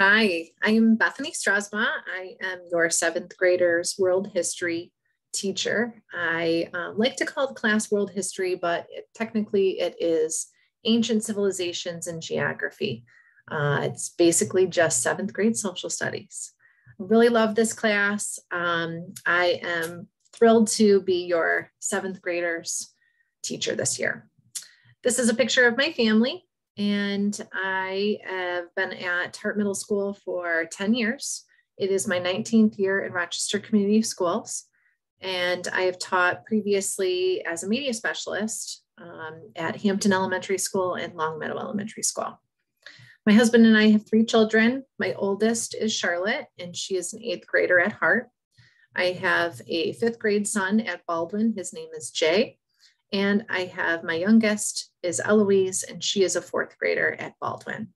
Hi, I am Bethany Strausbaugh. I am your seventh graders world history teacher. I like to call the class world history, but technically it is ancient civilizations and geography. It's basically just seventh grade social studies. I really love this class. I am thrilled to be your seventh graders teacher this year. This is a picture of my family. And I have been at Hart Middle School for 10 years. It is my 19th year in Rochester Community Schools. And I have taught previously as a media specialist at Hampton Elementary School and Longmeadow Elementary School. My husband and I have 3 children. My oldest is Charlotte, and she is an 8th grader at Hart. I have a 5th grade son at Baldwin. His name is Jay. And I have my youngest is Eloise, and she is a 4th grader at Baldwin.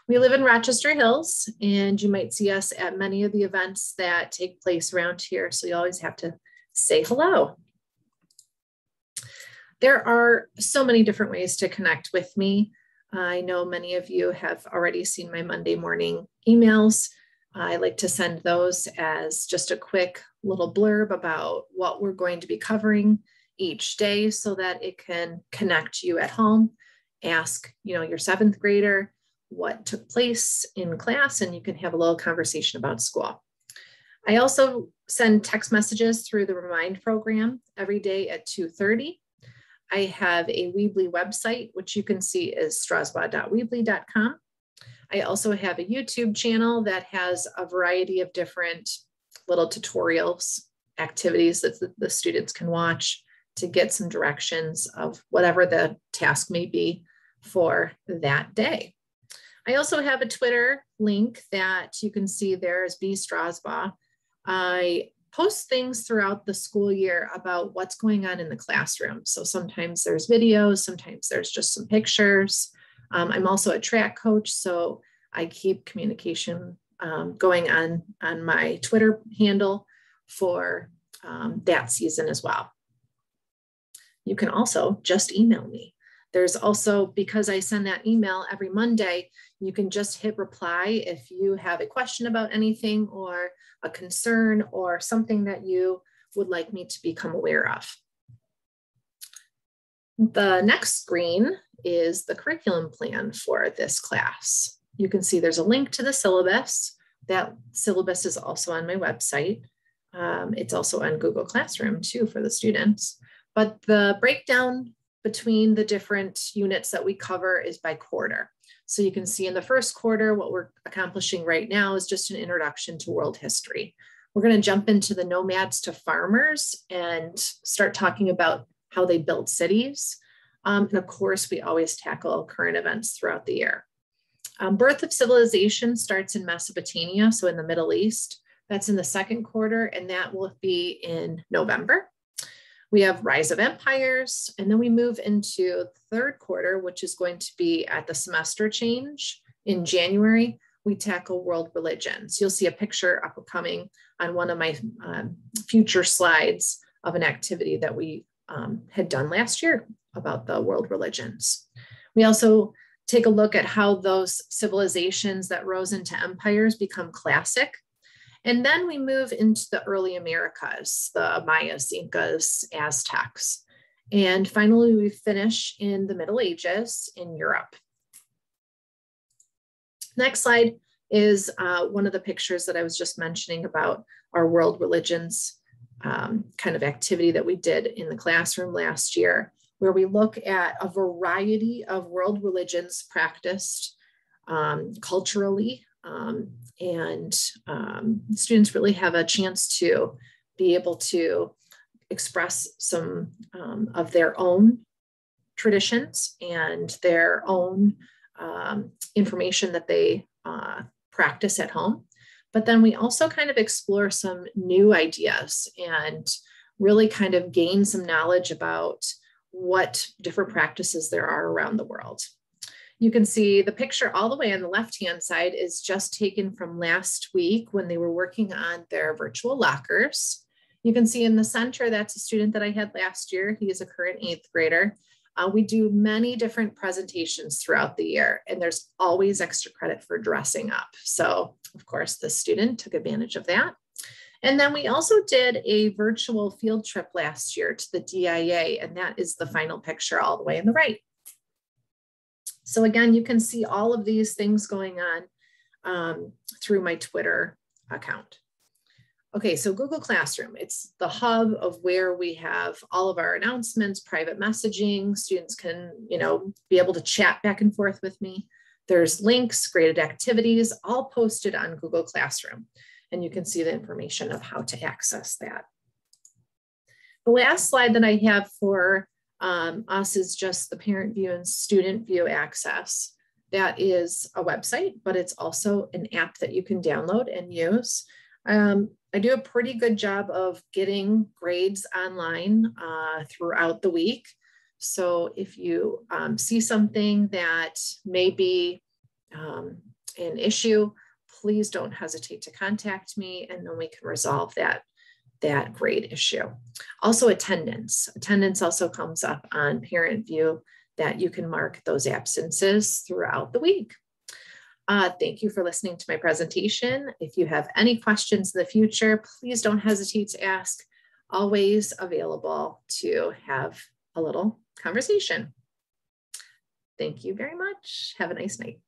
We live in Rochester Hills, and you might see us at many of the events that take place around here. So you always have to say hello. There are so many different ways to connect with me. I know many of you have already seen my Monday morning emails. I like to send those as just a quick little blurb about what we're going to be covering each day so that it can connect you at home, ask, your 7th grader what took place in class, and you can have a little conversation about school. I also send text messages through the Remind program every day at 2:30. I have a Weebly website, which you can see is strausbaugh.weebly.com. I also have a YouTube channel that has a variety of different little tutorials, activities that the students can watch to get some directions of whatever the task may be for that day. I also have a Twitter link that you can see there as B. Strausbaugh. I post things throughout the school year about what's going on in the classroom. So sometimes there's videos, sometimes there's just some pictures. I'm also a track coach, so I keep communication going on my Twitter handle for that season as well. You can also just email me. There's also, because I send that email every Monday, you can just hit reply if you have a question about anything or a concern or something that you would like me to become aware of. The next screen is the curriculum plan for this class. You can see there's a link to the syllabus. That syllabus is also on my website. It's also on Google Classroom too for the students. But the breakdown between the different units that we cover is by quarter. So you can see in the first quarter, what we're accomplishing right now is just an introduction to world history. We're going to jump into the nomads to farmers and start talking about how they built cities. And of course, we always tackle current events throughout the year. Birth of civilization starts in Mesopotamia, so in the Middle East. That's in the second quarter, and that will be in November. We have rise of empires, and then we move into the third quarter, which is going to be at the semester change in January. We tackle world religions. You'll see a picture upcoming on one of my future slides of an activity that we had done last year about the world religions. We also take a look at how those civilizations that rose into empires become classic. And then we move into the early Americas, the Mayas, Incas, Aztecs. And finally, we finish in the Middle Ages in Europe. Next slide is one of the pictures that I was just mentioning about our world religions kind of activity that we did in the classroom last year, where we look at a variety of world religions practiced culturally. Students really have a chance to be able to express some of their own traditions and their own information that they practice at home. But then we also kind of explore some new ideas and really kind of gain some knowledge about what different practices there are around the world. You can see the picture all the way on the left-hand side is just taken from last week when they were working on their virtual lockers. You can see in the center, that's a student that I had last year. He is a current 8th grader. We do many different presentations throughout the year, and there's always extra credit for dressing up. So of course, the student took advantage of that. And then we also did a virtual field trip last year to the DIA, and that is the final picture all the way on the right. So again, you can see all of these things going on through my Twitter account. Okay, so Google Classroom, it's the hub of where we have all of our announcements, private messaging. Students can, be able to chat back and forth with me. There's links, graded activities, all posted on Google Classroom. And you can see the information of how to access that. The last slide that I have for us is just the parent view and student view access. That is a website, but it's also an app that you can download and use. I do a pretty good job of getting grades online throughout the week. So if you see something that may be an issue, please don't hesitate to contact me, and then we can resolve that grade issue. Also attendance. Attendance also comes up on Parent View, that you can mark those absences throughout the week. Thank you for listening to my presentation. If you have any questions in the future, please don't hesitate to ask. Always available to have a little conversation. Thank you very much. Have a nice night.